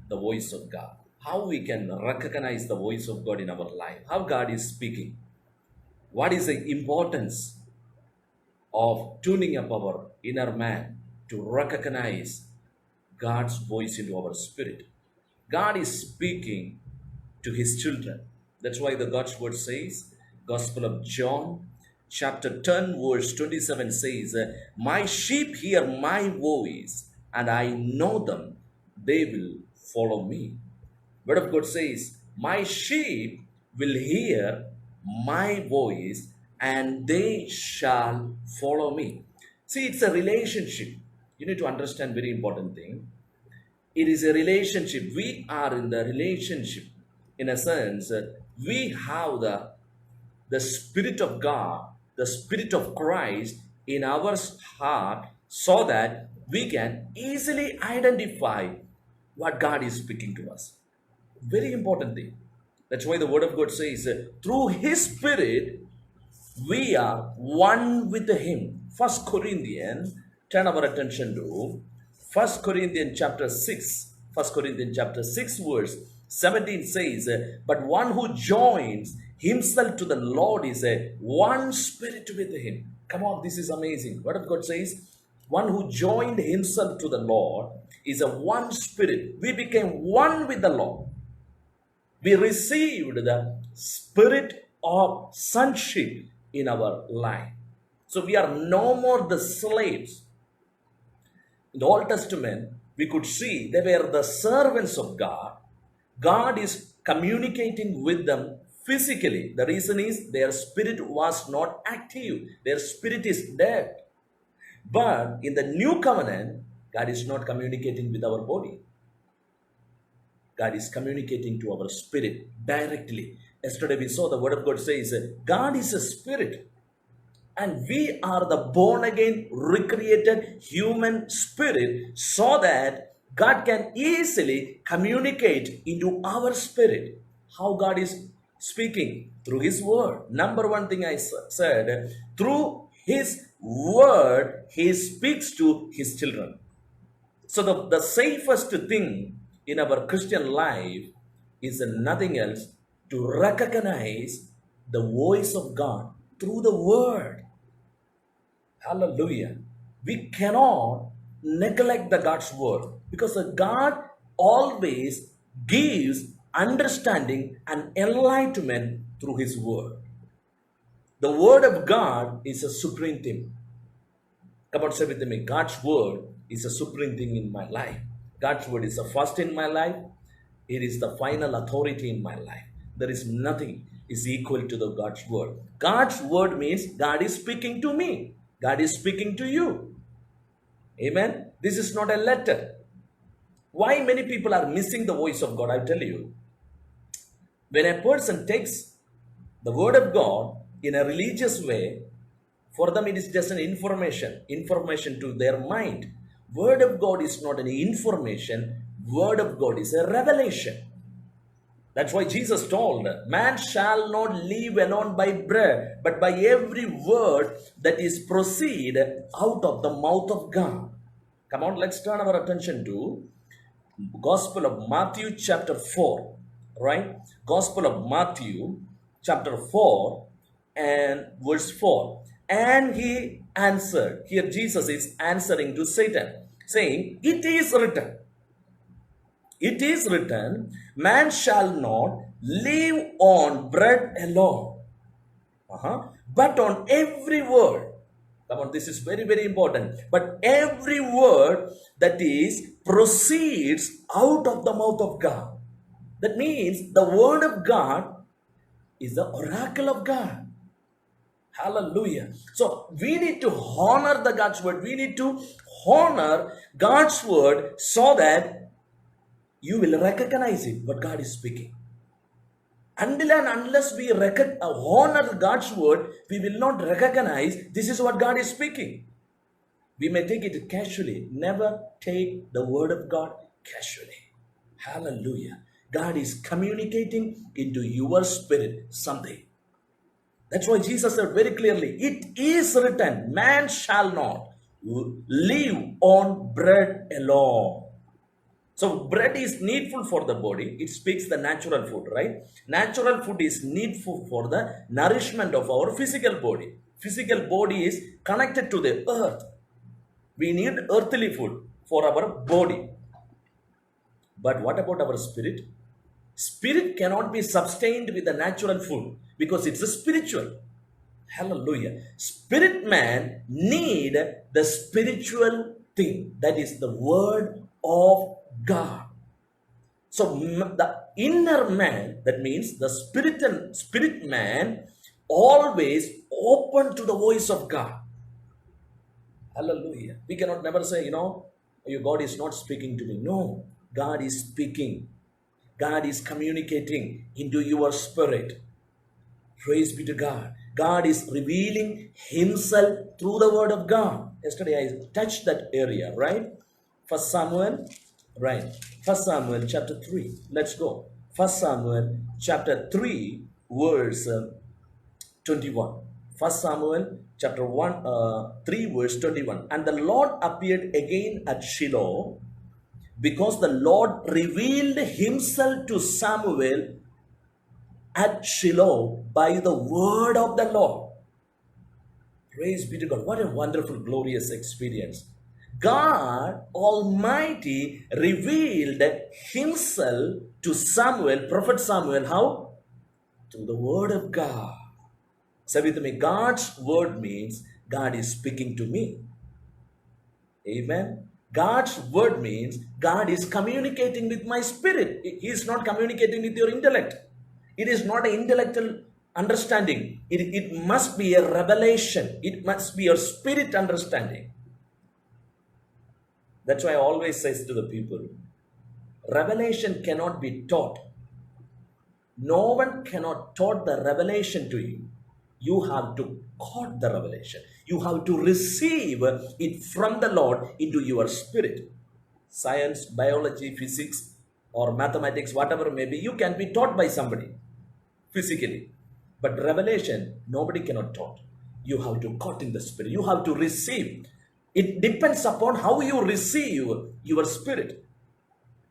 the voice of God, how we can recognize the voice of God in our life, how God is speaking, what is the importance of tuning up our inner man to recognize God's voice into our spirit. God is speaking to his children. That's why the God's word says, Gospel of John, chapter 10, verse 27 says, My sheep hear my voice, and I know them, they will follow me. Word of God says, My sheep will hear my voice and they shall follow me. See, it's a relationship. You need to understand very important thing. It is a relationship. We are in the relationship. In a sense, we have the Spirit of God, the Spirit of Christ in our heart so that we can easily identify what God is speaking to us. Very important thing. That's why the word of God says, through his spirit, we are one with him. First Corinthians, turn our attention to First Corinthians chapter 6. First Corinthians chapter 6, verse 17 says, but one who joins himself to the Lord is a one spirit with him. Come on, this is amazing. Word of God says, one who joined himself to the Lord is a one spirit. We became one with the Lord. We received the spirit of sonship in our life. So we are no more the slaves. In the Old Testament, we could see they were the servants of God. God is communicating with them physically. The reason is their spirit was not active, their spirit is dead. But in the new covenant, God is not communicating with our body. God is communicating to our spirit directly. Yesterday we saw the word of God says, God is a spirit. And we are the born again, recreated human spirit so that God can easily communicate into our spirit. How God is speaking? Through his word. Number one thing I said, through his word, he speaks to his children. So the safest thing in our Christian life is nothing else to recognize the voice of God through the word. Hallelujah. We cannot neglect the God's word because God always gives understanding and enlightenment through his word. The word of God is a supreme thing. Come on, say with me, God's word is a supreme thing in my life. God's word is the first in my life. It is the final authority in my life. There is nothing is equal to the God's word. God's word means God is speaking to me. God is speaking to you. Amen. This is not a letter. Why many people are missing the voice of God? I'll tell you. When a person takes the word of God in a religious way, for them it is just an information to their mind. Word of God is not an information. Word of God is a revelation. That's why Jesus told, man shall not live alone by bread, but by every word that is proceed out of the mouth of God. Come on, let's turn our attention to Gospel of Matthew chapter 4, right? Gospel of Matthew chapter 4 and verse 4. And he answered, here Jesus is answering to Satan, saying, it is written, man shall not live on bread alone, but on every word. Come on, this is very, very important. But every word that is proceeds out of the mouth of God. That means the word of God is the oracle of God. Hallelujah. So we need to honor the God's word. We need to honor God's word so that you will recognize it, what God is speaking. Until and unless we honor God's word, we will not recognize this is what God is speaking. We may take it casually. Never take the word of God casually. Hallelujah. God is communicating into your spirit something. That's why Jesus said very clearly, it is written, man shall not live on bread alone. So bread is needful for the body. It speaks the natural food, right? Natural food is needful for the nourishment of our physical body. Physical body is connected to the earth. We need earthly food for our body. But what about our spirit? Spirit cannot be sustained with the natural food because it's a spiritual. Hallelujah. Spirit man need the spiritual thing, that is the word of God. So the inner man, that means the spirit man, always open to the voice of God. Hallelujah. We cannot never say, your God is not speaking to me. No, God is speaking. God is communicating into your spirit. Praise be to God. God is revealing himself through the word of God. Yesterday I touched that area, right? First Samuel, right? First Samuel chapter 3. Let's go. First Samuel chapter 3, verse 21. First Samuel chapter 3, verse 21. And the Lord appeared again at Shiloh, because the Lord revealed himself to Samuel at Shiloh by the word of the Lord. Praise be to God. What a wonderful, glorious experience. God Almighty revealed himself to Samuel, Prophet Samuel, how? Through the word of God. Say with me, God's word means God is speaking to me. Amen. God's word means God is communicating with my spirit. He is not communicating with your intellect. It is not an intellectual understanding. It must be a revelation. It must be a spirit understanding. That's why I always say to the people, revelation cannot be taught. No one cannot taught the revelation to you. You have to caught the revelation. You have to receive it from the Lord into your spirit. Science, biology, physics, or mathematics, whatever may be, you can be taught by somebody physically. But revelation, nobody cannot taught. You have to caught in the spirit. You have to receive. It depends upon how you receive your spirit.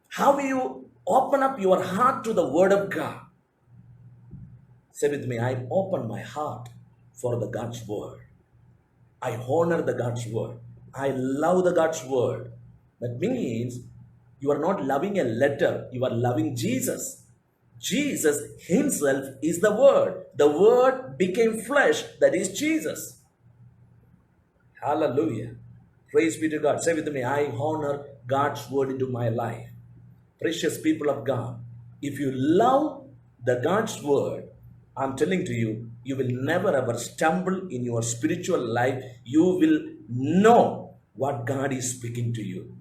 How you open up your heart to the word of God. Say with me, I open my heart for the God's word. I honor the God's word. I love the God's word. That means you are not loving a letter. You are loving Jesus. Jesus himself is the word. The word became flesh. That is Jesus. Hallelujah. Praise be to God. Say with me, I honor God's word into my life. Precious people of God, if you love the God's word, I'm telling to you, you will never ever stumble in your spiritual life. You will know what God is speaking to you.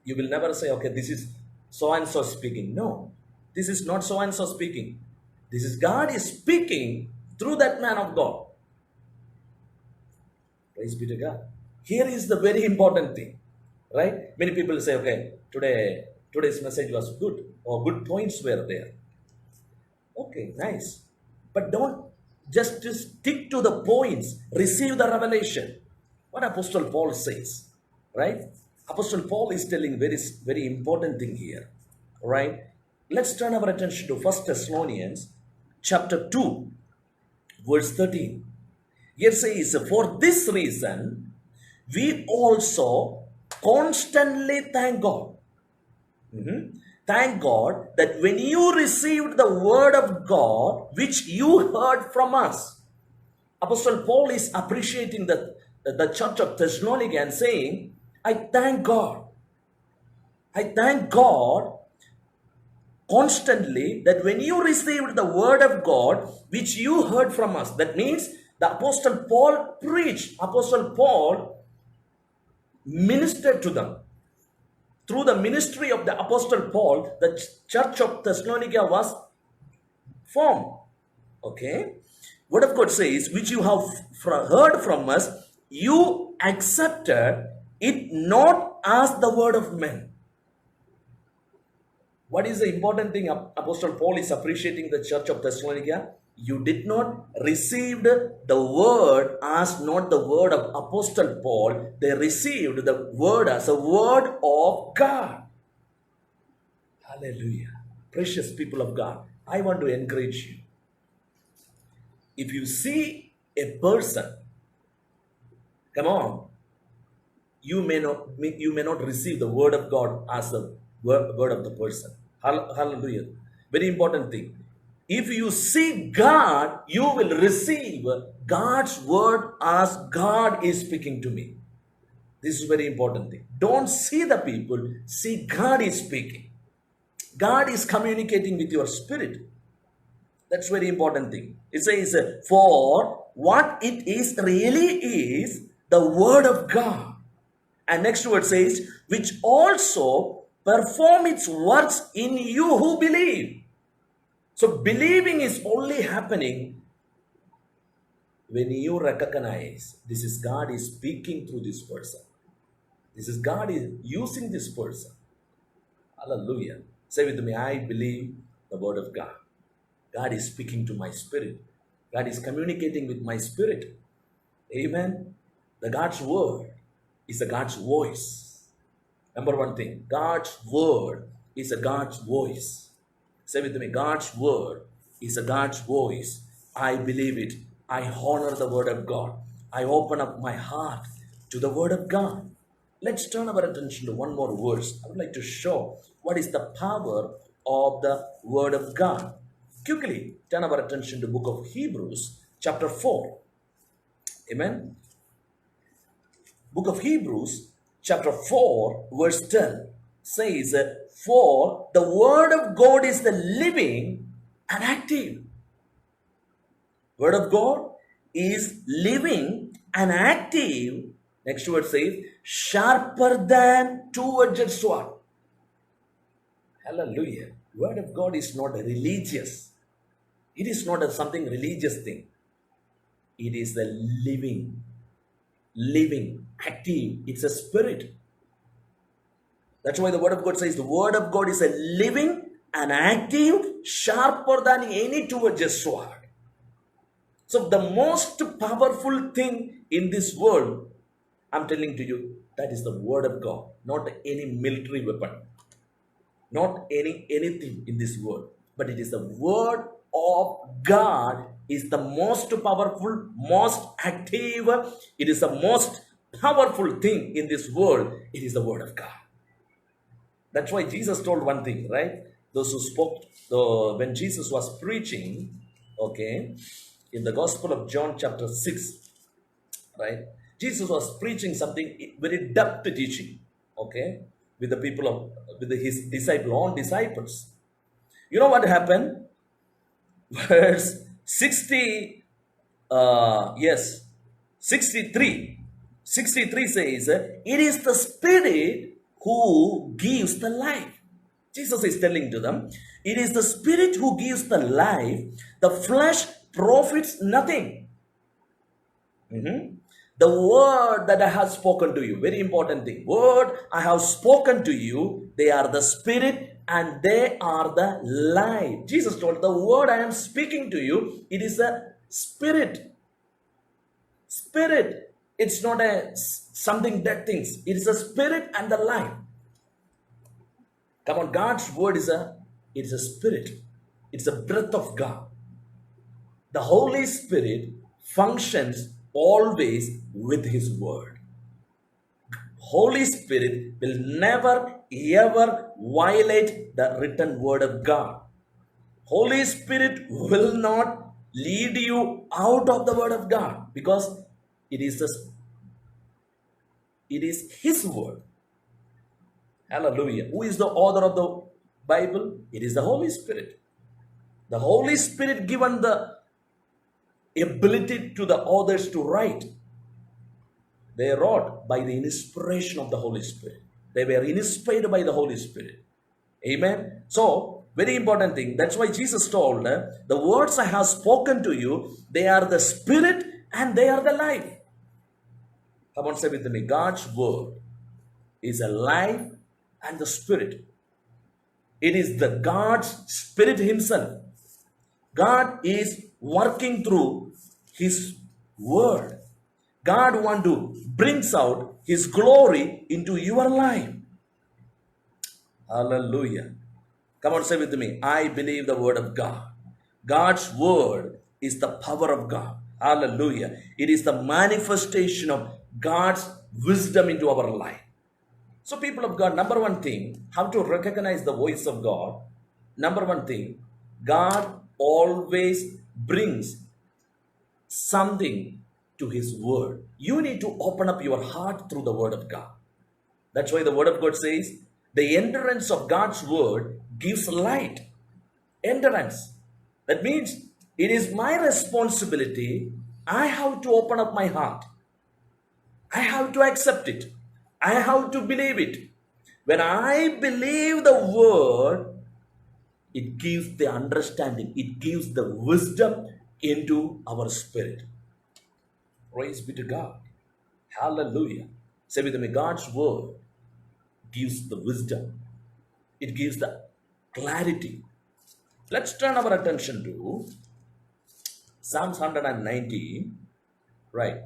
You will never say, okay, this is so and so speaking. No, this is not so and so speaking. This is God is speaking through that man of God. Praise be to God. Here is the very important thing, right? Many people say, okay, today's message was good, or good points were there. Okay, nice. But don't just stick to the points. Receive the revelation. What Apostle Paul says, right? Apostle Paul is telling very, very important thing here, right? Let's turn our attention to 1 Thessalonians chapter 2, verse 13. Here says, for this reason, we also constantly thank God. Thank God that when you received the word of God, which you heard from us. Apostle Paul is appreciating the church of Thessalonica and saying, I thank God. I thank God constantly that when you received the word of God, which you heard from us. That means the Apostle Paul preached. Apostle Paul ministered to them. Through the ministry of the Apostle Paul, the church of Thessalonica was formed. Okay? Word of God says, which you have heard from us, you accepted it not as the word of men. What is the important thing Apostle Paul is appreciating the church of Thessalonica? You did not receive the word as not the word of Apostle Paul. They received the word as a word of God. Hallelujah. Precious people of God, I want to encourage you. If you see a person, come on, you may not receive the word of God as the word of the person. Hallelujah. Very important thing. If you see God, you will receive God's word as God is speaking to me. This is very important thing. Don't see the people, see God is speaking. God is communicating with your spirit. That's very important thing. It says, for what it is really is the word of God. And next word says, which also perform its works in you who believe. So believing is only happening when you recognize this is God is speaking through this person. This is God is using this person. Hallelujah. Say with me, I believe the word of God. God is speaking to my spirit. God is communicating with my spirit. Amen. The God's word is a God's voice. Number one thing, God's word is a God's voice. Say with me, God's word is a God's voice. I believe it. I honor the word of God. I open up my heart to the word of God. Let's turn our attention to one more verse. I would like to show what is the power of the word of God. Quickly turn our attention to the book of Hebrews, chapter 4. Amen. Book of Hebrews, chapter 4, verse 10 says, for the word of God is the living and active. Word of God is living and active. Next word says, sharper than two-edged sword. Hallelujah. Word of God is not religious. It is not something religious thing. It is the living, active. It's a spirit. That's why the word of God says the word of God is a living and active, sharper than any two-edged sword. So the most powerful thing in this world, I'm telling to you, that is the word of God, not any military weapon, not anything in this world, but it is the word of God is the most powerful, most active. It is the most powerful thing in this world. It is the word of God. That's why Jesus told one thing, right? Those who spoke, when Jesus was preaching, okay, in the Gospel of John chapter 6, right? Jesus was preaching something very depth teaching, okay, with the people of, with his own disciples. You know what happened? Verse 60, yes, 63. 63 says, it is the Spirit who gives the life. Jesus is telling to them, it is the Spirit who gives the life. The flesh profits nothing. The word that I have spoken to you, very important thing. Word I have spoken to you, they are the Spirit and they are the life. Jesus told, the word I am speaking to you, it is a spirit. Spirit. It's not a something dead things. It is a spirit and the life. Come on, God's word is a spirit. It's a breath of God. The Holy Spirit functions always with his word. Holy Spirit will never ever violate the written word of God. Holy Spirit will not lead you out of the word of God because it is his word. Hallelujah. Who is the author of the Bible? It is the Holy Spirit. The Holy Spirit given the ability to the authors to write. They wrote by the inspiration of the Holy Spirit. They were inspired by the Holy Spirit. Amen. So, very important thing. That's why Jesus told, the words I have spoken to you, they are the spirit and they are the life. Come on, say with me. God's word is a life and the spirit. It is the God's spirit himself. God is working through his word. God wants to bring out his glory into your life. Hallelujah. Come on, say with me. I believe the word of God. God's word is the power of God. Hallelujah. It is the manifestation of God's wisdom into our life. So, people of God, number one thing, how to recognize the voice of God. Number one thing, God always brings something to his word. You need to open up your heart through the word of God. That's why the word of God says, the endurance of God's word gives light. Endurance. That means it is my responsibility. I have to open up my heart. I have to accept it. I have to believe it. When I believe the word, it gives the understanding, it gives the wisdom into our spirit. Praise be to God. Hallelujah. Say with me, God's word gives the wisdom, it gives the clarity. Let's turn our attention to Psalms 119, right?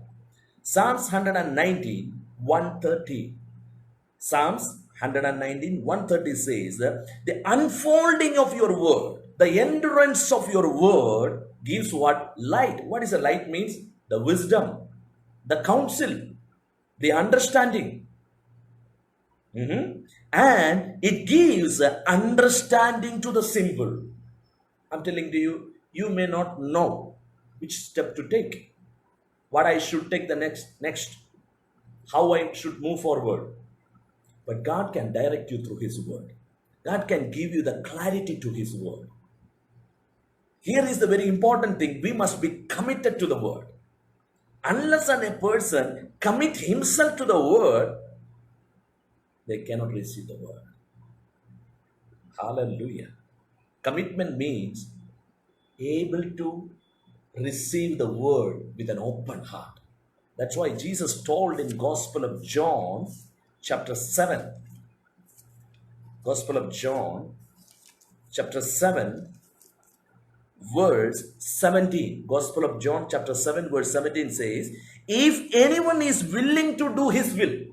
Psalms 119, 130. Psalms 119, 130 says, the unfolding of your word, the endurance of your word gives what? Light. What is a light means? The wisdom, the counsel, the understanding. And it gives understanding to the simple. I'm telling you, you may not know which step to take, what I should take the next, how I should move forward. But God can direct you through his word. God can give you the clarity to his word. Here is the very important thing. We must be committed to the word. Unless a person commit himself to the word, they cannot receive the word. Hallelujah. Commitment means able to receive the word with an open heart. That's why Jesus told in Gospel of John, chapter 7. Gospel of John, chapter 7, verse 17. Gospel of John, chapter 7, verse 17 says, if anyone is willing to do his will,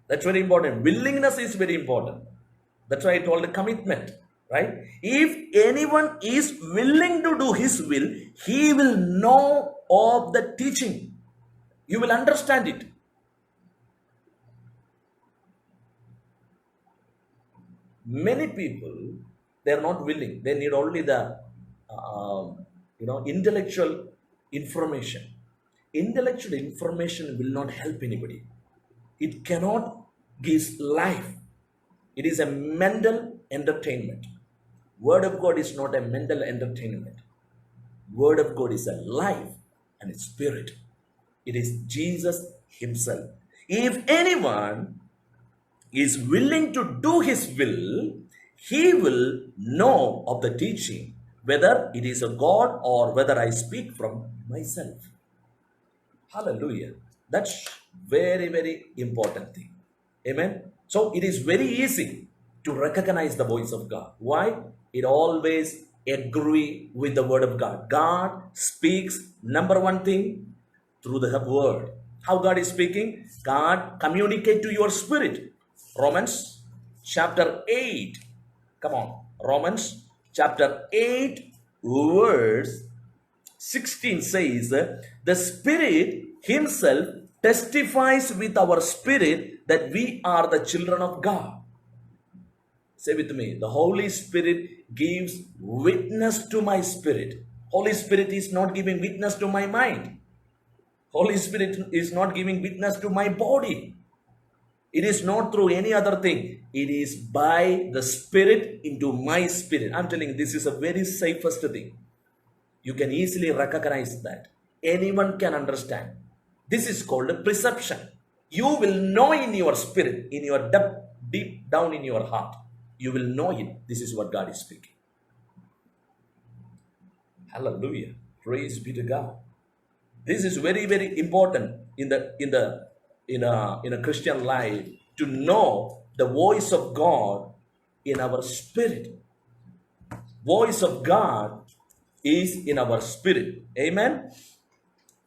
that's very important. Willingness is very important. That's why I told the commitment, right? If anyone is willing to do his will, he will know of the teaching. You will understand it. Many people, they are not willing. They need only the intellectual information. Intellectual information will not help anybody. It cannot give life. It is a mental entertainment. Word of God is not a mental entertainment. Word of God is a life and a spirit. It is Jesus himself. If anyone is willing to do his will, he will know of the teaching, whether it is a God or whether I speak from myself. Hallelujah. That's very, very important thing. Amen. So it is very easy to recognize the voice of God. Why? It always agree with the word of God. God speaks, number one thing, through the word. How God is speaking? God communicate to your spirit. Romans chapter 8. Come on. Romans chapter 8 verse 16 says, the Spirit himself testifies with our spirit that we are the children of God. Say with me, the Holy Spirit gives witness to my spirit. Holy Spirit is not giving witness to my mind. Holy Spirit is not giving witness to my body. It is not through any other thing. It is by the Spirit into my spirit. I'm telling you, this is a very safest thing. You can easily recognize that. Anyone can understand. This is called a perception. You will know in your spirit, in your depth, deep down in your heart. You will know it. This is what God is speaking. Hallelujah. Praise be to God. This is very, very important in a Christian life, to know the voice of God in our spirit. Voice of God is in our spirit. Amen.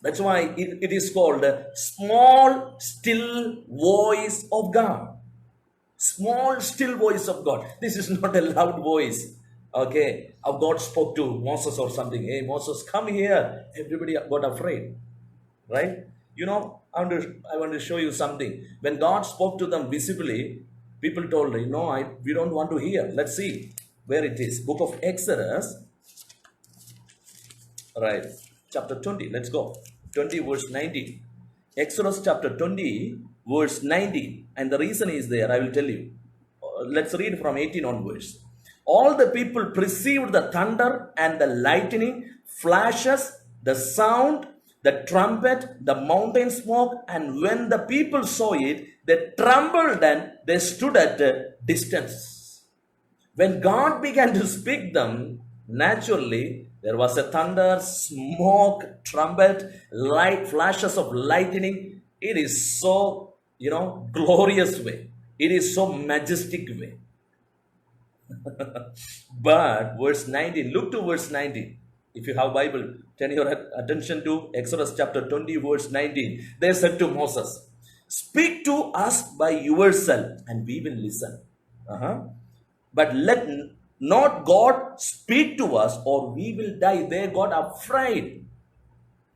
That's why it is called a small, still voice of God. Small, still voice of God. This is not a loud voice. Okay, how God spoke to Moses or something. Hey, Moses, come here. Everybody got afraid, right? I want to show you something. When God spoke to them visibly, people told, no, we don't want to hear. Let's see where it is. Book of Exodus, right? Chapter 20. Let's go. 20 verse 19. Exodus chapter 20 verse 19. And the reason is there, I will tell you. Let's read from 18 onwards. All the people perceived the thunder and the lightning, flashes, the sound, the trumpet, the mountain smoke, and when the people saw it, they trembled and they stood at a distance. When God began to speak them, naturally there was a thunder, smoke, trumpet, light, flashes of lightning. It is so, glorious way. It is so majestic way. But verse 19, look to verse 19. If you have Bible, turn your attention to Exodus chapter 20 verse 19. They said to Moses, speak to us by yourself and we will listen. But let not God speak to us or we will die. They got afraid.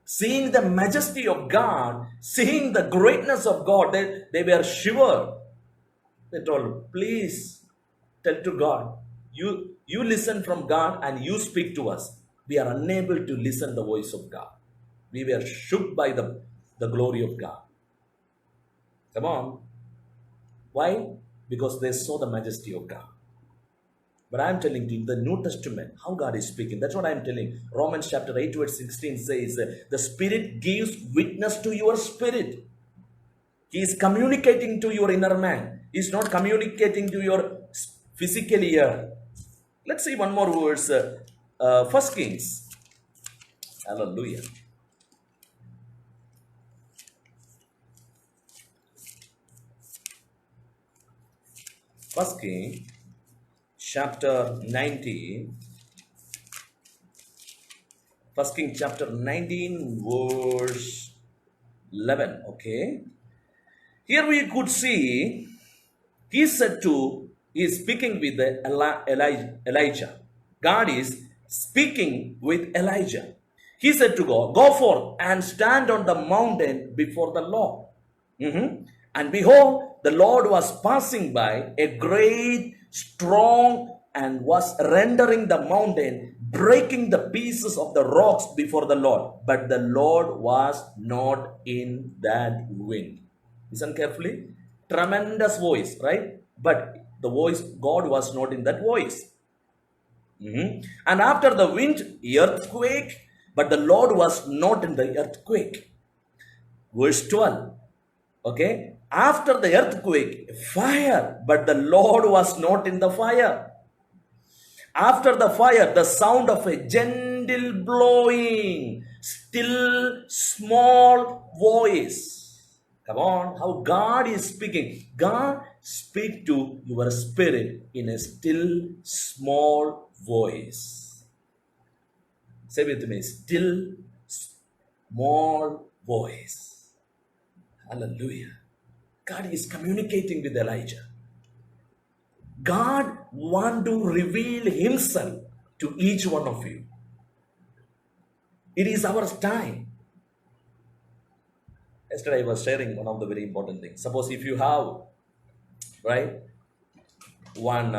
Seeing the majesty of God, seeing the greatness of God, they were shivered. They told, please tell to God, you listen from God and you speak to us. We are unable to listen the voice of God. We were shook by the glory of God. Come on. Why? Because they saw the majesty of God. But I am telling you, the New Testament, how God is speaking. That's what I am telling. Romans chapter 8 verse 16 says, the Spirit gives witness to your spirit. He is communicating to your inner man. He is not communicating to your physical ear. Let's see one more verse. 1 Kings. Hallelujah. First King chapter 19. First King chapter 19 verse 11. Okay. Here we could see he said to, he is speaking with Elijah. God is speaking with Elijah. He said to God, go forth and stand on the mountain before the Lord. And behold, the Lord was passing by, a great, strong, and was rendering the mountain, breaking the pieces of the rocks before the Lord. But the Lord was not in that wind. Listen carefully. Tremendous voice, right? But the voice, God was not in that voice. And after the wind, earthquake, but the Lord was not in the earthquake. Verse 12. Okay. After the earthquake, fire, but the Lord was not in the fire. After the fire, the sound of a gentle blowing, still small voice. Come on, how God is speaking. God speaks to your spirit in a still small voice. Say with me, still small voice. Hallelujah. God is communicating with Elijah. God wants to reveal himself to each one of you. It is our time. Yesterday I was sharing one of the very important things. Suppose if you have, right, one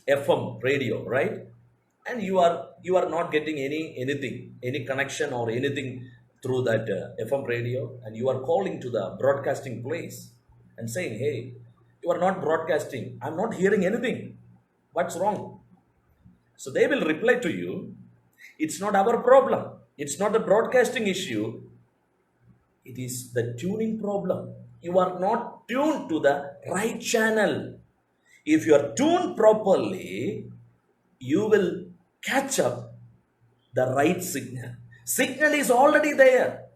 FM radio, right, and you are not getting any connection or anything through that FM radio, and you are calling to the broadcasting place and saying, hey, you are not broadcasting. I'm not hearing anything. What's wrong? So they will reply to you, it's not our problem. It's not a broadcasting issue. It is the tuning problem. You are not tuned to the right channel. If you are tuned properly, you will catch up the right signal. Signal is already there.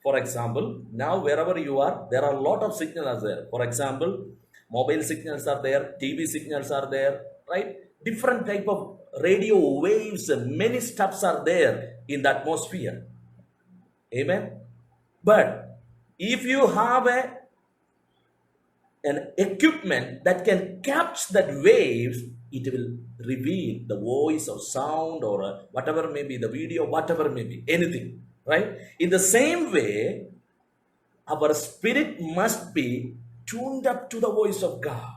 For example, now wherever you are, there are a lot of signals there. For example, mobile signals are there, TV signals are there, right? Different type of radio waves, many stuffs are there in the atmosphere. Amen. But if you have a an equipment that can catch that waves, it will reveal the voice or sound or whatever may be the video, whatever may be, anything, right? In the same way, our spirit must be tuned up to the voice of God.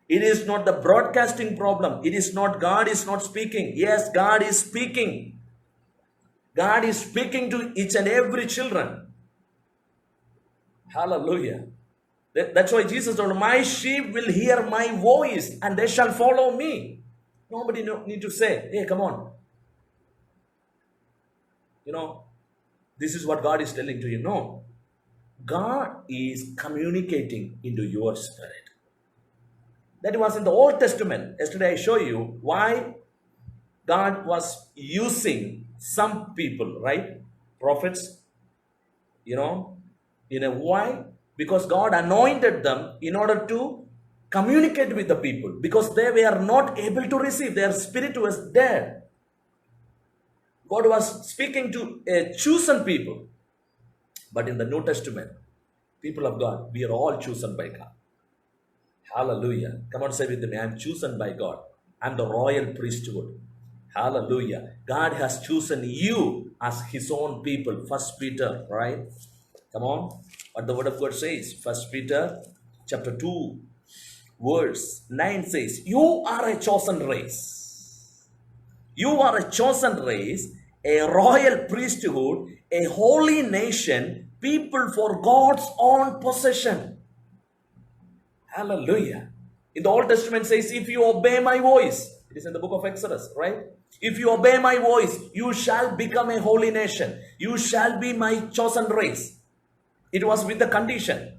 It is not the broadcasting problem. It is not God is not speaking. Yes, God is speaking. God is speaking to each and every children. Hallelujah. That's why Jesus told, my sheep will hear my voice and they shall follow me. Nobody need to say, hey, come on. This is what God is telling to you. No. God is communicating into your spirit. That was in the Old Testament. Yesterday I show you why God was using some people, right? Prophets, why? Because God anointed them in order to communicate with the people, because they were not able to receive. Their spirit was dead. God was speaking to a chosen people. But in the New Testament, people of God, we are all chosen by God. Hallelujah. Come on, say with me, I am chosen by God. I am the royal priesthood. Hallelujah. God has chosen you as his own people. First Peter, right? Come on. What the word of God says. First Peter chapter 2 verse 9 says, you are a chosen race. You are a chosen race, a royal priesthood, a holy nation, people for God's own possession. Hallelujah. In the Old Testament says, if you obey my voice, it is in the book of Exodus, right? If you obey my voice, you shall become a holy nation. You shall be my chosen race. It was with the condition.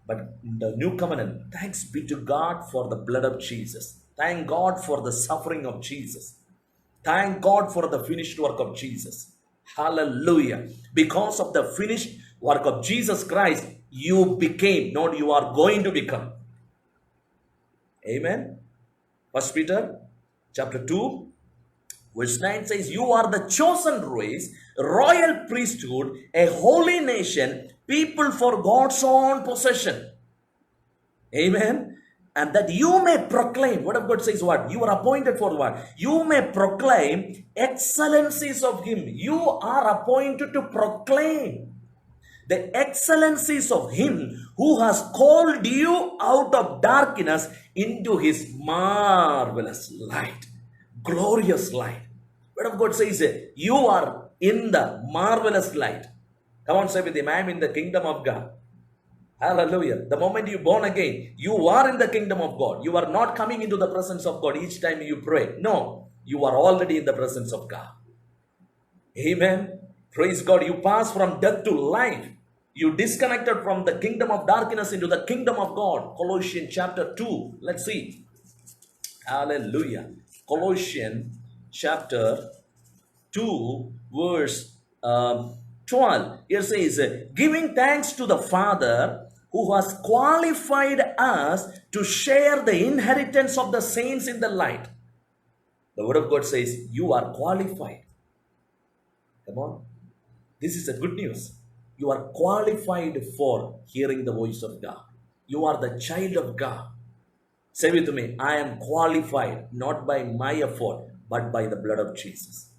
But in the new covenant, thanks be to God for the blood of Jesus. Thank God for the suffering of Jesus. Thank God for the finished work of Jesus. Hallelujah. Because of the finished work of Jesus Christ, you became, not you are going to become. Amen. First Peter chapter 2 verse 9 says, you are the chosen race, royal priesthood, a holy nation, people for God's own possession. Amen. And that you may proclaim, word of God says what? You are appointed for what? You may proclaim excellencies of him. You are appointed to proclaim the excellencies of him who has called you out of darkness into his marvelous light, glorious light. Word of God says, you are in the marvelous light. Come on, say with him, I am in the kingdom of God. Hallelujah. The moment you born again, you are in the kingdom of God. You are not coming into the presence of God each time you pray. No, you are already in the presence of God. Amen. Praise God. You pass from death to life. You disconnected from the kingdom of darkness into the kingdom of God. Colossians chapter 2. Let's see. Hallelujah. Colossians chapter 2 verse 12. Here says, giving thanks to the Father who has qualified us to share the inheritance of the saints in the light. The word of God says, you are qualified. Come on. This is a good news. You are qualified for hearing the voice of God. You are the child of God. Say with me, I am qualified not by my effort, but by the blood of Jesus,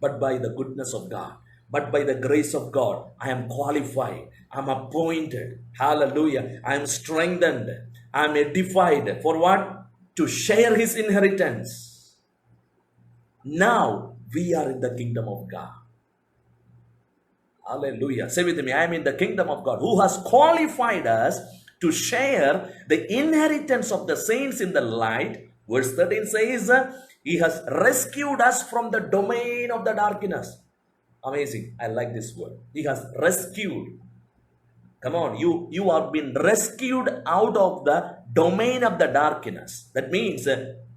but by the goodness of God, but by the grace of God. I am qualified. I am appointed. Hallelujah. I am strengthened. I am edified. For what? To share his inheritance. Now we are in the kingdom of God. Hallelujah. Say with me, I am in the kingdom of God, who has qualified us to share the inheritance of the saints in the light. Verse 13 says, he has rescued us from the domain of the darkness. Amazing. I like this word. He has rescued. Come on, you are been rescued out of the domain of the darkness. That means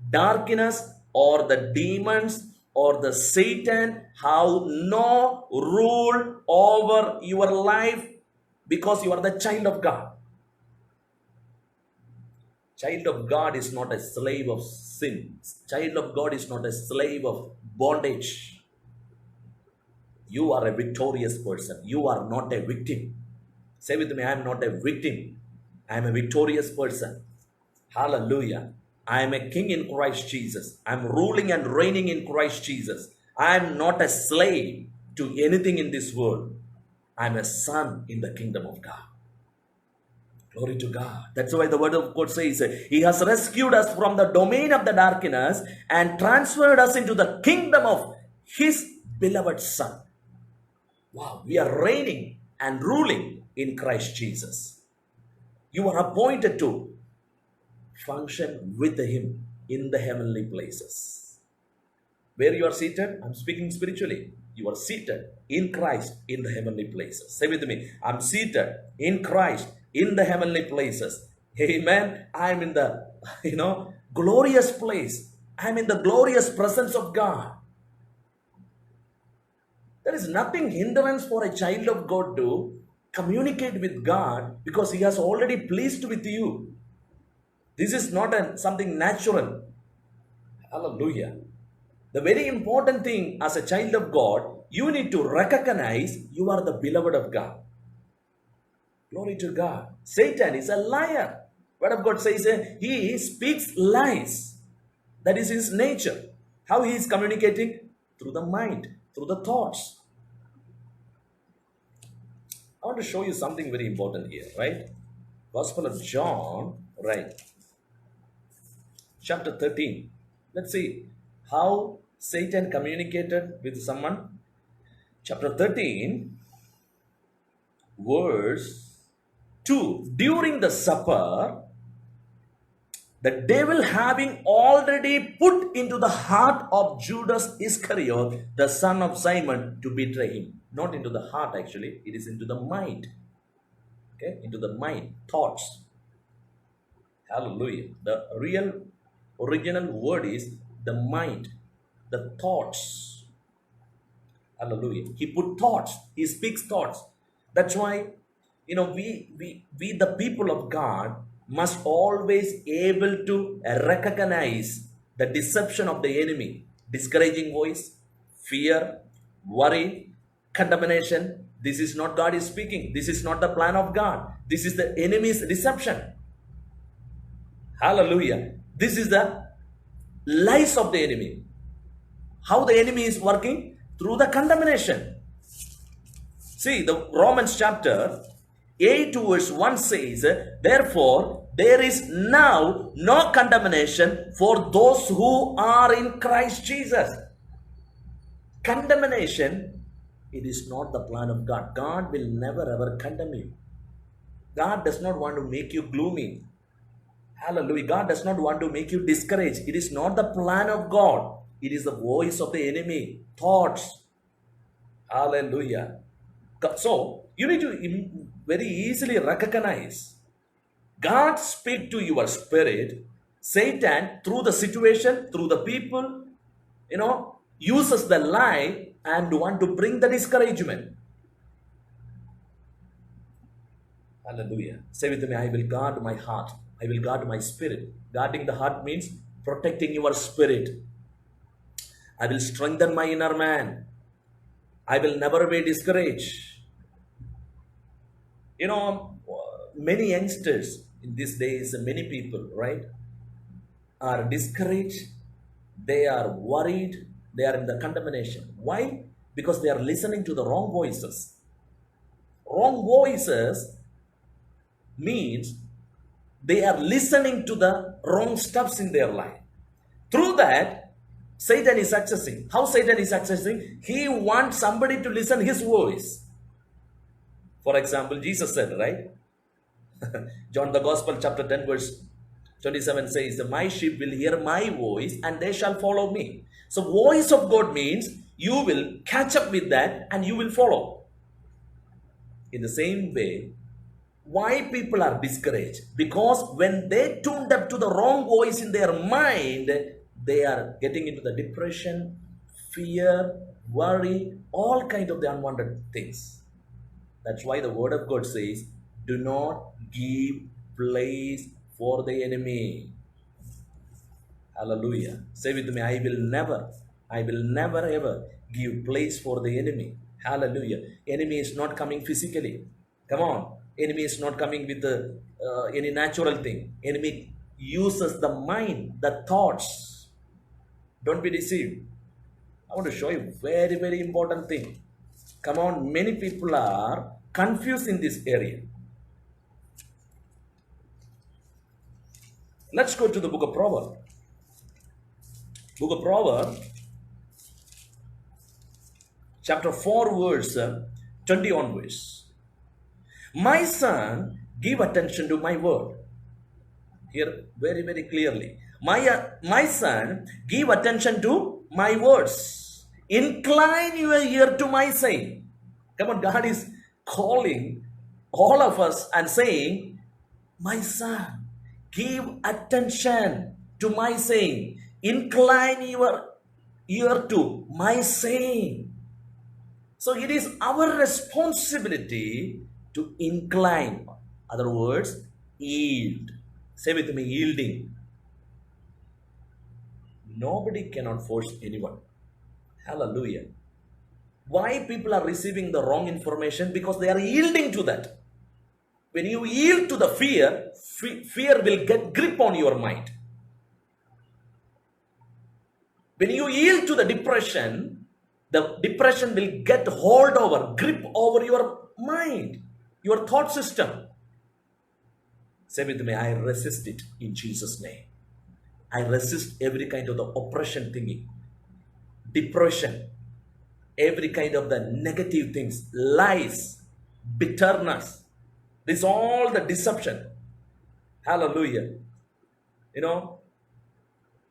darkness or the demons or the Satan have no rule over your life, because you are the child of God. Child of God is not a slave of sin. Child of God is not a slave of bondage. You are a victorious person. You are not a victim. Say with me, I am not a victim. I am a victorious person. Hallelujah. I am a king in Christ Jesus. I'm ruling and reigning in Christ Jesus. I am not a slave to anything in this world. I'm a son in the kingdom of God. Glory to God. That's why the word of God says, He has rescued us from the domain of the darkness and transferred us into the kingdom of His beloved Son. Wow, we are reigning and ruling in Christ Jesus. You are appointed to function with Him in the heavenly places. Where you are seated, I'm speaking spiritually. You are seated in Christ in the heavenly places. Say with me, I'm seated in Christ in the heavenly places. Amen. I'm in the, glorious place. I'm in the glorious presence of God. There is nothing hindrance for a child of God to communicate with God because He has already pleased with you. This is not something natural. Hallelujah. The very important thing as a child of God, you need to recognize you are the beloved of God. Glory to God. Satan is a liar. Word of God says he speaks lies. That is his nature. How he is communicating? Through the mind, through the thoughts. I want to show you something very important here, right? Gospel of John, right? Chapter 13. Let's see how Satan communicated with someone. Chapter 13, verse 2. During the supper, the devil having already put into the heart of Judas Iscariot, the son of Simon, to betray him. Not into the heart actually, it is into the mind. Okay, into the mind, thoughts. Hallelujah. The original word is the mind, the thoughts. Hallelujah. He put thoughts, he speaks thoughts. That's why, we the people of God must always able to recognize the deception of the enemy. Discouraging voice, fear, worry, condemnation. This is not God is speaking. This is not the plan of God. This is the enemy's deception. Hallelujah. This is the lies of the enemy. How the enemy is working? Through the condemnation. See, the Romans chapter 8 verse 1 says, therefore, there is now no condemnation for those who are in Christ Jesus. Condemnation, it is not the plan of God. God will never ever condemn you. God does not want to make you gloomy. Hallelujah. God does not want to make you discouraged. It is not the plan of God. It is the voice of the enemy. Thoughts. Hallelujah. So, you need to very easily recognize. God speaks to your spirit. Satan, through the situation, through the people, uses the lie and want to bring the discouragement. Hallelujah. Say with me, I will guard my heart. I will guard my spirit. Guarding the heart means protecting your spirit. I will strengthen my inner man. I will never be discouraged. Many youngsters in these days, many people, right, are discouraged. They are worried. They are in the condemnation. Why? Because they are listening to the wrong voices. Wrong voices means they are listening to the wrong stuffs in their life. Through that, Satan is accessing. How Satan is accessing? He wants somebody to listen his voice. For example, Jesus said, right? John the Gospel chapter 10 verse 27 says, my sheep will hear my voice and they shall follow me. So voice of God means you will catch up with that and you will follow. In the same way, why people are discouraged? Because when they tuned up to the wrong voice in their mind, they are getting into the depression, fear, worry, all kind of the unwanted things. That's why the word of God says, do not give place for the enemy. Hallelujah. Say with me, I will never ever give place for the enemy. Hallelujah. Enemy is not coming physically. Come on. Enemy is not coming with any natural thing. Enemy uses the mind, the thoughts. Don't be deceived. I want to show you very, very important thing. Come on, many people are confused in this area. Let's go to the book of Proverbs. Book of Proverbs, chapter 4, verse 20 onwards. My son, give attention to my word. Here, very, very clearly. My son, give attention to my words. Incline your ear to my saying. Come on, God is calling all of us and saying, my son, give attention to my saying. Incline your ear to my saying. So it is our responsibility to incline. Other words, yield. Say with me, yielding. Nobody cannot force anyone. Hallelujah. Why people are receiving the wrong information? Because they are yielding to that. When you yield to the fear, fear will get grip on your mind. When you yield to the depression will get hold over, grip over your mind, your thought system. Say with me, I resist it in Jesus' name. I resist every kind of the oppression thinking, depression, every kind of the negative things, lies, bitterness. This is all the deception. Hallelujah.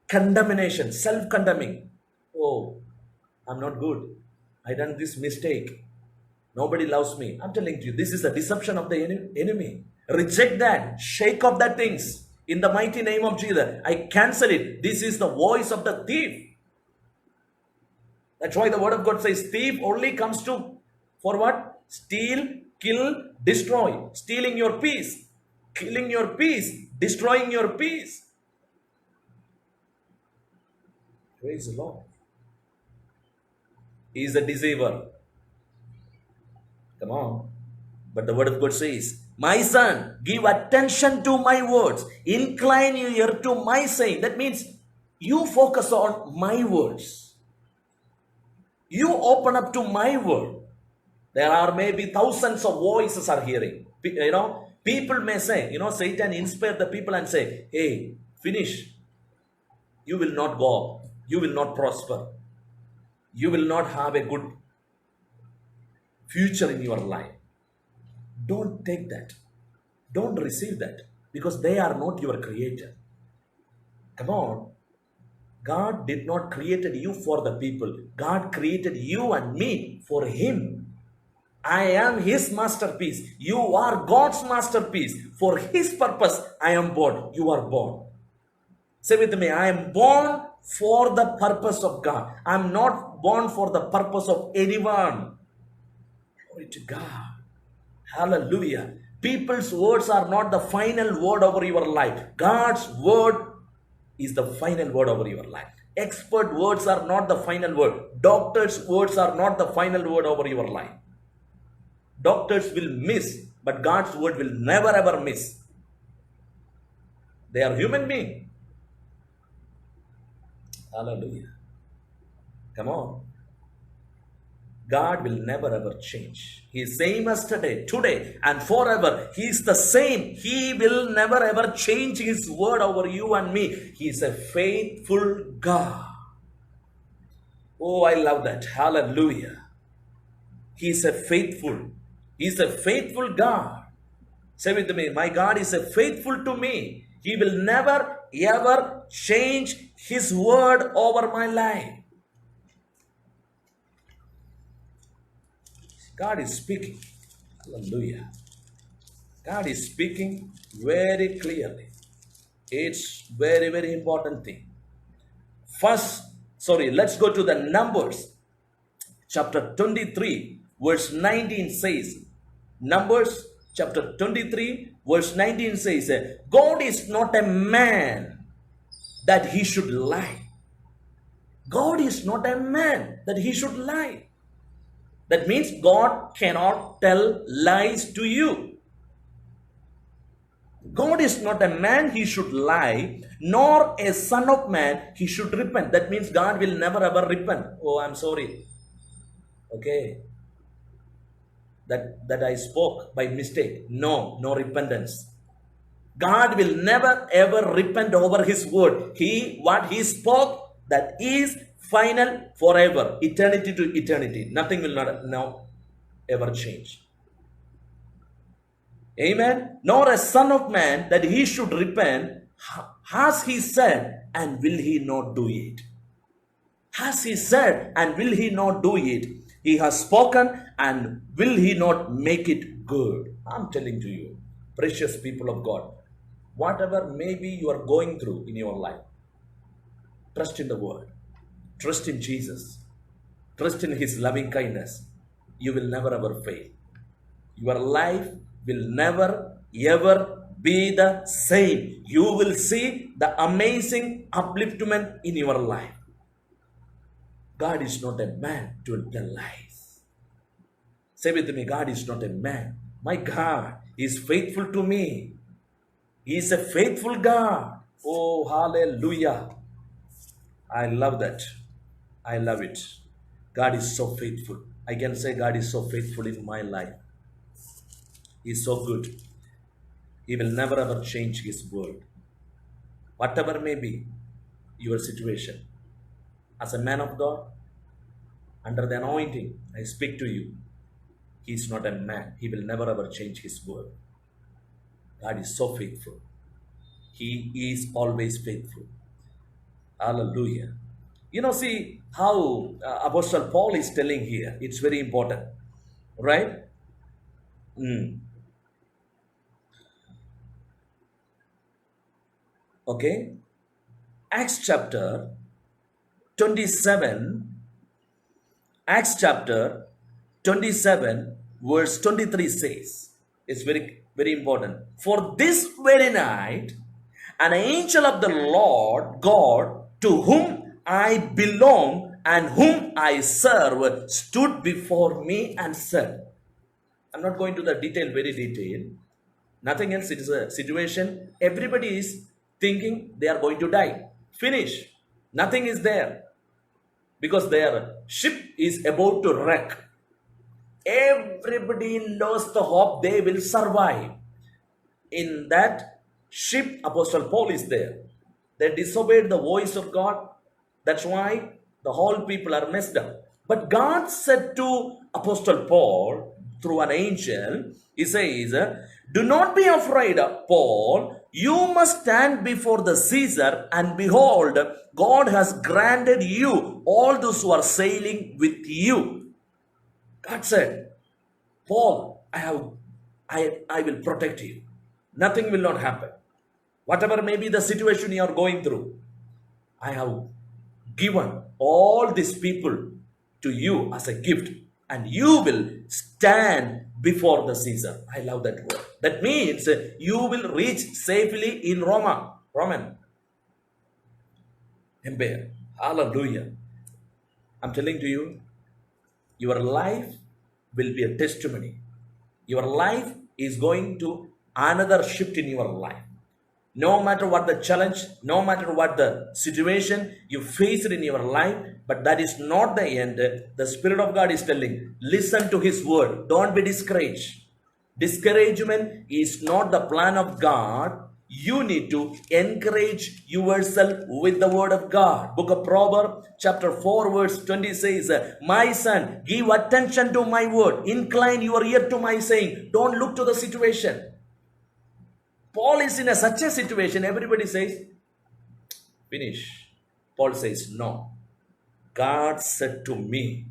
Condemnation, self-condemning. Oh, I'm not good. I done this mistake. Nobody loves me. I'm telling you, this is the deception of the enemy. Reject that. Shake off that things. In the mighty name of Jesus, I cancel it. This is the voice of the thief. That's why the word of God says, thief only comes to, for what? Steal, kill, destroy. Stealing your peace. Killing your peace. Destroying your peace. Praise the Lord. He is a deceiver. Come on. But the word of God says, my son, give attention to my words. Incline your ear to my saying. That means you focus on my words. You open up to my word. There are maybe thousands of voices are hearing. People may say, Satan inspired the people and say, hey, finish. You will not go up. You will not prosper. You will not have a good future in your life. Don't take that. Don't receive that. Because they are not your creator. Come on. God did not create you for the people. God created you and me for Him. I am His masterpiece. You are God's masterpiece. For His purpose, I am born. You are born. Say with me, I am born for the purpose of God. I am not born for the purpose of anyone. Glory to God. Hallelujah. People's words are not the final word over your life. God's word is the final word over your life. Expert words are not the final word. Doctors' words are not the final word over your life. Doctors will miss, but God's word will never ever miss. They are human beings. Hallelujah. Come on. God will never ever change. He is same yesterday, today, and forever. He is the same. He will never ever change His word over you and me. He is a faithful God. Oh, I love that. Hallelujah. He is a faithful. He is a faithful God. Say with me, my God is a faithful to me. He will never ever change His word over my life. God is speaking. Hallelujah. God is speaking very clearly. It's very, very important thing. Let's go to the Numbers. Chapter 23, verse 19 says, Numbers chapter 23, verse 19 says, God is not a man that He should lie. God is not a man that He should lie. That means God cannot tell lies to you. God is not a man he should lie, nor a son of man he should repent. That means God will never ever repent. Oh, I'm sorry. Okay, that I spoke by mistake. No, no repentance. God will never ever repent over his word. What he spoke, that is final forever, eternity to eternity. Nothing will not now ever change. Amen. Nor a son of man that he should repent. Has he said, and will he not do it? Has he said, and will he not do it? He has spoken, and will he not make it good? I'm telling to you, precious people of God, whatever maybe you are going through in your life, trust in the word, trust in Jesus, trust in his loving kindness. You will never ever fail. Your life will never ever be the same. You will see the amazing upliftment in your life. God is not a man to tell lies. Say with me, God is not a man. My God is faithful to me. He is a faithful God. Oh, hallelujah. I love that. I love it. God is so faithful. I can say God is so faithful in my life. He is so good. He will never ever change his word. Whatever may be your situation, as a man of God, under the anointing, I speak to you. He is not a man. He will never ever change his word. God is so faithful. He is always faithful. Hallelujah. See how Apostle Paul is telling here. It's very important. Right? Okay. Acts chapter 27. Acts chapter 27 verse 23 says, it's very, very important. For this very night, an angel of the Lord God, to whom I belong and whom I serve, stood before me and said, I'm not going to the detail, very detailed. Nothing else. It is a situation. Everybody is thinking they are going to die. Finish. Nothing is there. Because their ship is about to wreck. Everybody lost the hope they will survive. In that ship, Apostle Paul is there. They disobeyed the voice of God. That's why the whole people are messed up. But God said to Apostle Paul through an angel, he says, do not be afraid, Paul. You must stand before the Caesar, and behold, God has granted you all those who are sailing with you. God said, Paul, I will protect you. Nothing will not happen. Whatever may be the situation you are going through, I have given all these people to you as a gift, and you will stand before the Caesar. I love that word. That means you will reach safely in Roman Empire. Hallelujah. I'm telling to you, your life will be a testimony. Your life is going to another shift in your life. No matter what the challenge, no matter what the situation you face in your life, but that is not the end. The Spirit of God is telling, listen to his word. Don't be discouraged. Discouragement is not the plan of God. You need to encourage yourself with the word of God. Book of Proverbs chapter 4 verse 20 says, my son, give attention to my word. Incline your ear to my saying. Don't look to the situation. Paul is in such a situation. Everybody says, finish. Paul says, no. God said to me,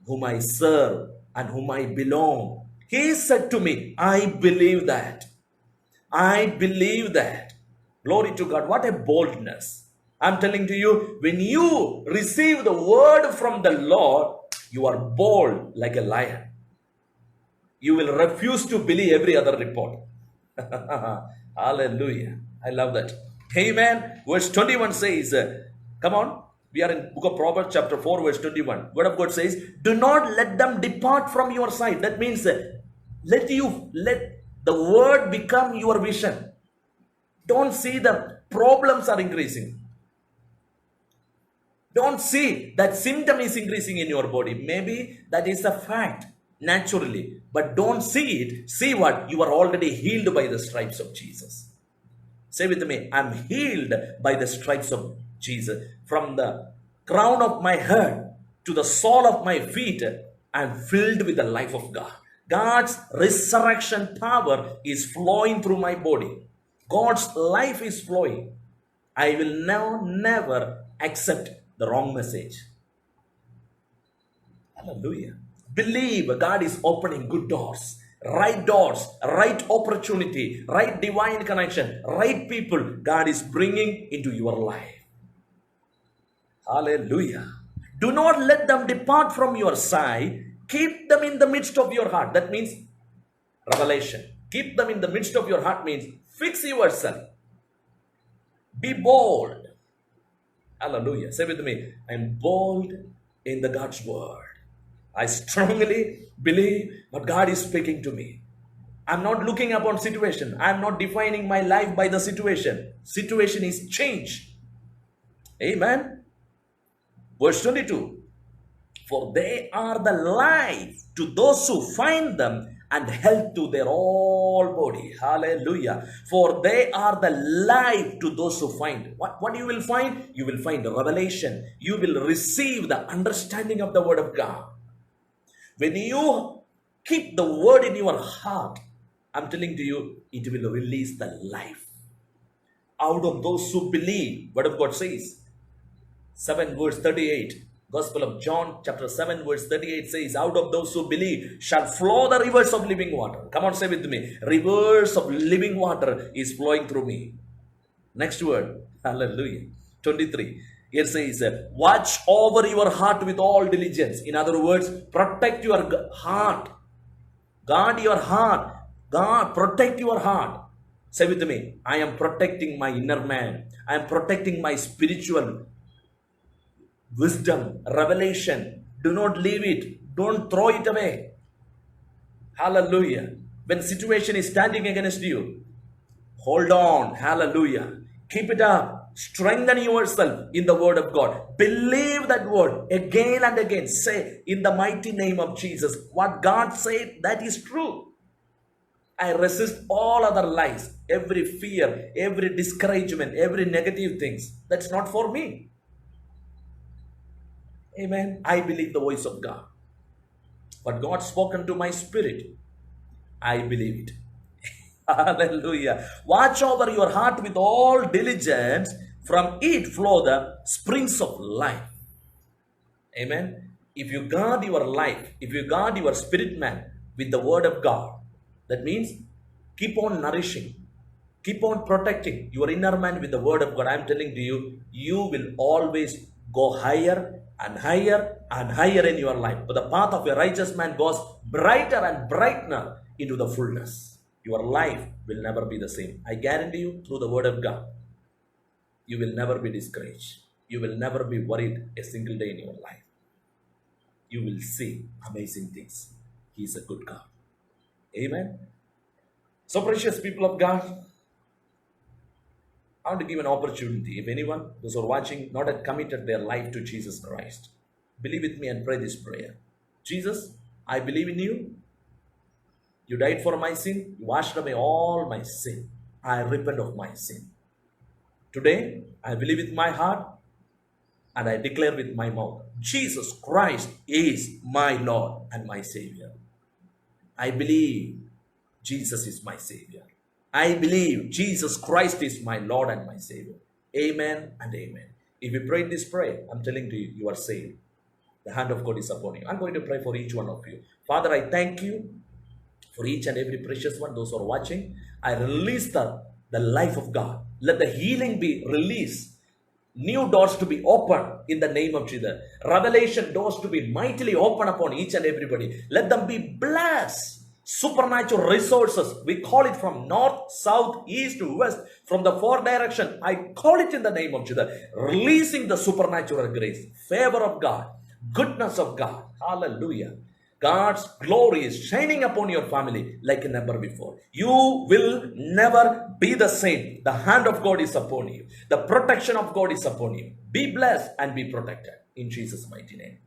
whom I serve and whom I belong. He said to me, I believe that. I believe that. Glory to God. What a boldness. I'm telling to you, when you receive the word from the Lord, you are bold like a lion. You will refuse to believe every other report. Hallelujah. I love that. Amen. Verse 21 says, come on. We are in book of Proverbs chapter 4 verse 21. Word of God says, do not let them depart from your sight. That means let The word become your vision. Don't see the problems are increasing. Don't see that symptom is increasing in your body. Maybe that is a fact naturally, but don't see it. See what? You are already healed by the stripes of Jesus. Say with me, I'm healed by the stripes of Jesus. From the crown of my head to the sole of my feet, I'm filled with the life of God. God's resurrection power is flowing through my body. God's life is flowing. I will now never accept the wrong message. Hallelujah. Believe God is opening good doors, right opportunity, right divine connection, right people God is bringing into your life. Hallelujah. Do not let them depart from your side. Keep them in the midst of your heart. That means revelation. Keep them in the midst of your heart means fix yourself. Be bold. Hallelujah. Say with me, I'm bold in the God's word. I strongly believe what God is speaking to me. I'm not looking upon situation. I'm not defining my life by the situation. Situation is changed. Amen. Verse 22. For they are the life to those who find them and health to their whole body. Hallelujah. For they are the life to those who find. What you will find? You will find revelation. You will receive the understanding of the word of God. When you keep the word in your heart, I'm telling to you, it will release the life. Out of those who believe, word of God says, 7 verse 38. Gospel of John chapter 7 verse 38 says, out of those who believe shall flow the rivers of living water. Come on, say with me. Rivers of living water is flowing through me. Next word. Hallelujah. 23. It says, watch over your heart with all diligence. In other words, protect your heart. Guard your heart. God, protect your heart. Say with me, I am protecting my inner man. I am protecting my spiritual wisdom, revelation. Do not leave it. Don't throw it away. Hallelujah. When situation is standing against you, hold on. Hallelujah. Keep it up. Strengthen yourself in the word of God. Believe that word again and again. Say in the mighty name of Jesus, what God said, that is true. I resist all other lies, every fear, every discouragement, every negative things. That's not for me. Amen. I believe the voice of God. What God spoken to my spirit, I believe it. Hallelujah. Watch over your heart with all diligence. From it flow the springs of life. Amen. If you guard your life, if you guard your spirit man with the word of God, that means keep on nourishing, keep on protecting your inner man with the word of God. I'm telling to you, you will always go higher and higher and higher in your life. But the path of a righteous man goes brighter and brighter into the fullness. Your life will never be the same. I guarantee you, through the word of God, you will never be discouraged. You will never be worried a single day in your life. You will see amazing things. He is a good God. Amen. So, precious people of God, I want to give an opportunity. If anyone, those who are watching, not have committed their life to Jesus Christ, believe with me and pray this prayer. Jesus, I believe in you. You died for my sin. You washed away all my sin. I repent of my sin. Today, I believe with my heart and I declare with my mouth, Jesus Christ is my Lord and my Savior. I believe Jesus is my Savior. I believe Jesus Christ is my Lord and my Savior. Amen and amen. If you prayed this prayer, I'm telling you, you are saved. The hand of God is upon you. I'm going to pray for each one of you. Father, I thank you for each and every precious one, those who are watching. I release the life of God. Let the healing be released. New doors to be opened in the name of Jesus. Revelation doors to be mightily open upon each and everybody. Let them be blessed. Supernatural resources. We call it from north, south, east, west. From the four direction. I call it in the name of Jesus. Releasing the supernatural grace. Favor of God. Goodness of God. Hallelujah. God's glory is shining upon your family like never before. You will never be the same. The hand of God is upon you. The protection of God is upon you. Be blessed and be protected in Jesus' mighty name.